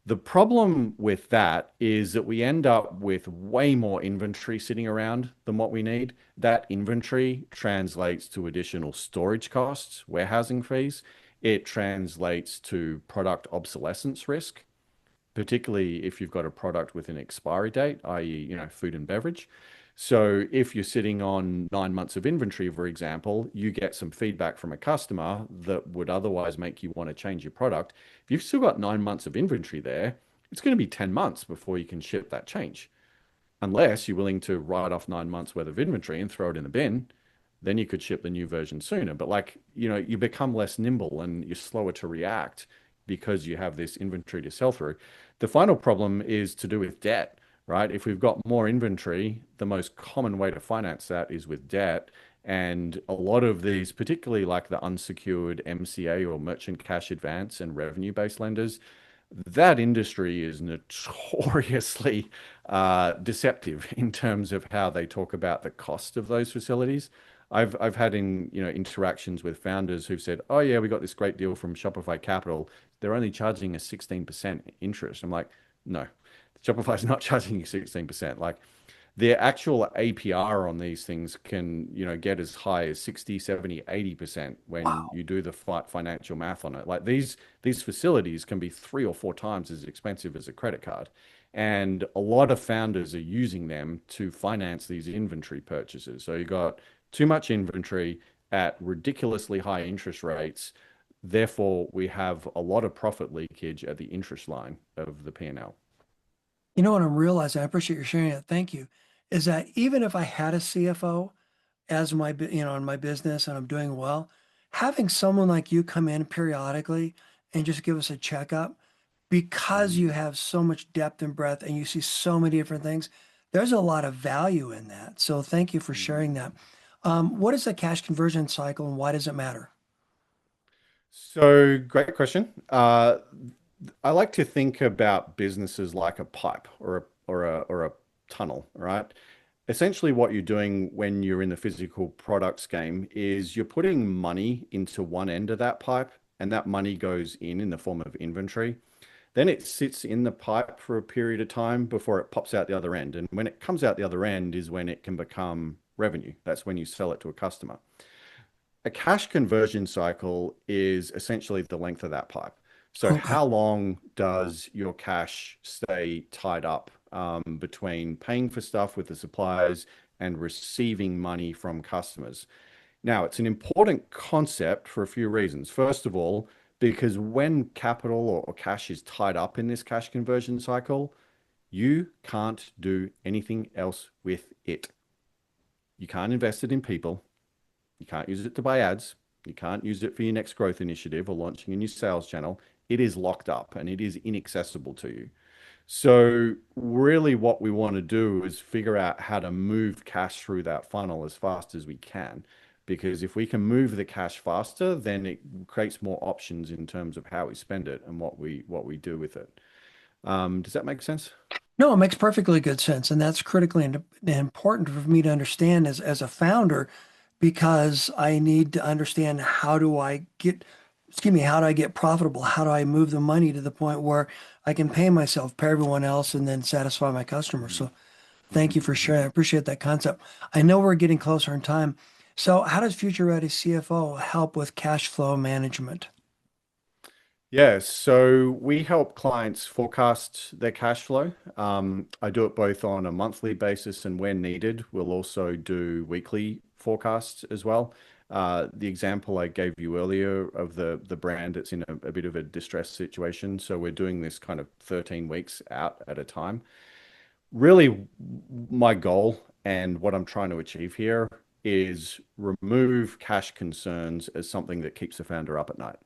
S2: The problem with that is that we end up with way more inventory sitting around than what we need. That inventory translates to additional storage costs, warehousing fees. It translates to product obsolescence risk, particularly if you've got a product with an expiry date, i.e., food and beverage. So if you're sitting on 9 months of inventory, for example, you get some feedback from a customer that would otherwise make you want to change your product. If you've still got 9 months of inventory there, it's going to be 10 months before you can ship that change. Unless you're willing to write off 9 months worth of inventory and throw it in the bin, then you could ship the new version sooner. But like, you become less nimble and you're slower to react because you have this inventory to sell through. The final problem is to do with debt, right? If we've got more inventory, the most common way to finance that is with debt. And a lot of these, particularly like the unsecured MCA or merchant cash advance and revenue-based lenders, that industry is notoriously deceptive in terms of how they talk about the cost of those facilities. I've had interactions with founders who've said, "Oh yeah, we got this great deal from Shopify Capital. They're only charging us 16% interest." I'm like, "No, Shopify's not charging you 16%. Like the actual APR on these things can, get as high as 60, 70, 80% when
S1: Wow.
S2: you do the financial math on it. Like these facilities can be 3 or 4 times as expensive as a credit card. And a lot of founders are using them to finance these inventory purchases. So you got too much inventory at ridiculously high interest rates. Therefore, we have a lot of profit leakage at the interest line of the P&L.
S1: You know what I'm realizing, I appreciate your sharing it. Thank you. Is that even if I had a CFO as in my business and I'm doing well, having someone like you come in periodically and just give us a checkup because
S2: Mhm.
S1: you have so much depth and breadth and you see so many different things, there's a lot of value in that. So thank you for sharing that. What is the cash conversion cycle and why does it matter?
S2: So, great question. I like to think about businesses like a pipe or a tunnel, right? Essentially, what you're doing when you're in the physical products game is you're putting money into one end of that pipe, and that money goes in the form of inventory. Then it sits in the pipe for a period of time before it pops out the other end. And when it comes out the other end is when it can become revenue. That's when you sell it to a customer. A cash conversion cycle is essentially the length of that pipe. So
S1: Okay.
S2: how long does your cash stay tied up between paying for stuff with the suppliers and receiving money from customers? Now, it's an important concept for a few reasons. First of all, because when capital or cash is tied up in this cash conversion cycle, you can't do anything else with it. You can't invest it in people. You can't use it to buy ads. You can't use it for your next growth initiative or launching a new sales channel. It is locked up and it is inaccessible to you. So, really, what we want to do is figure out how to move cash through that funnel as fast as we can. Because if we can move the cash faster, then it creates more options in terms of how we spend it and what we do with it. Does that make sense?
S1: No, it makes perfectly good sense. And that's critically important for me to understand as a founder, because I need to understand how do I get profitable? How do I move the money to the point where I can pay myself, pay everyone else, and then satisfy my customers?
S2: Mhm,
S1: So thank
S2: mhm,
S1: you for
S2: mhm.
S1: sharing. I appreciate that concept. I know we're getting closer in time. So how does Future Ready CFO help with cash flow management?
S2: Yeah, so we help clients forecast their cash flow. I do it both on a monthly basis and when needed, we'll also do weekly forecasts as well. The example I gave you earlier of the brand that's in a bit of a distressed situation. So we're doing this kind of 13 weeks out at a time. Really, my goal and what I'm trying to achieve here is remove cash concerns as something that keeps the founder up at night,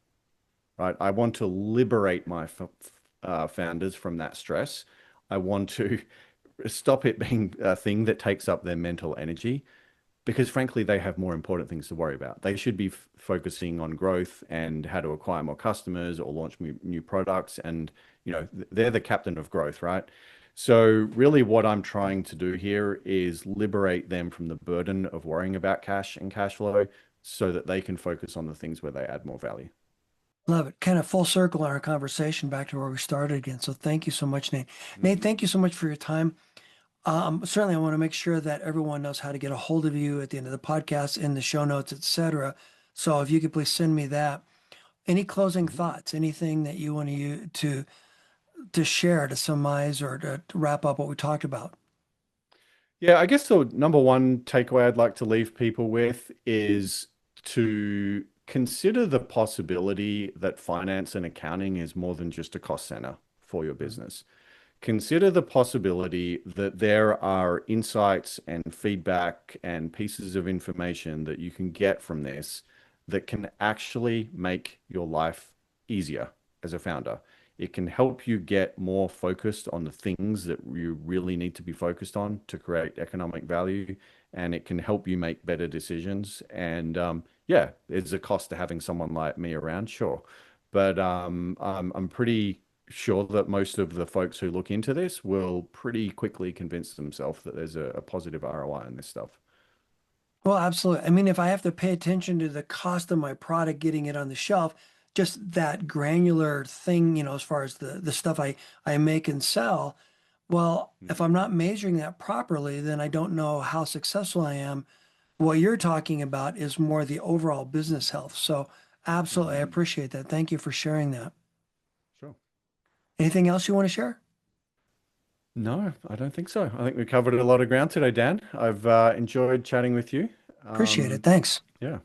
S2: right? I want to liberate my founders from that stress. I want to stop it being a thing that takes up their mental energy. because frankly, they have more important things to worry about. They should be focusing on growth and how to acquire more customers or launch new products. And, they're the captain of growth, right? So really what I'm trying to do here is liberate them from the burden of worrying about cash and cash flow so that they can focus on the things where they add more value.
S1: Love it. Kind of full circle in our conversation back to where we started again. So thank you so much, Nate. Nate,
S2: Mhm.
S1: thank you so much for your time. Certainly, I want to make sure that everyone knows how to get a hold of you at the end of the podcast, in the show notes, etc. So if you could please send me that. Any closing
S2: Mhm.
S1: thoughts? Anything that you want to share to summarize or to wrap up what we talked about?
S2: Yeah, I guess the number one takeaway I'd like to leave people with is to consider the possibility that finance and accounting is more than just a cost center for your business. Consider the possibility that there are insights and feedback and pieces of information that you can get from this that can actually make your life easier as a founder. It can help you get more focused on the things that you really need to be focused on to create economic value, and it can help you make better decisions. And yeah, there's a cost to having someone like me around, sure. But I'm pretty sure that most of the folks who look into this will pretty quickly convince themselves that there's a positive ROI on this stuff.
S1: Well, absolutely. I mean, if I have to pay attention to the cost of my product getting it on the shelf, just that granular thing, as far as the stuff I make and sell, well, if I'm
S2: Mhm.
S1: not measuring that properly, then I don't know how successful I am. What you're talking about is more the overall business health. So, absolutely, I
S2: Mhm.
S1: appreciate that. Thank you for sharing that.
S2: Sure.
S1: Anything else you want to share?
S2: No, I don't think so. I think we covered a lot of ground today, Dan. I've enjoyed chatting with you.
S1: Appreciate it.
S2: Um,
S1: Thanks.
S2: yeah.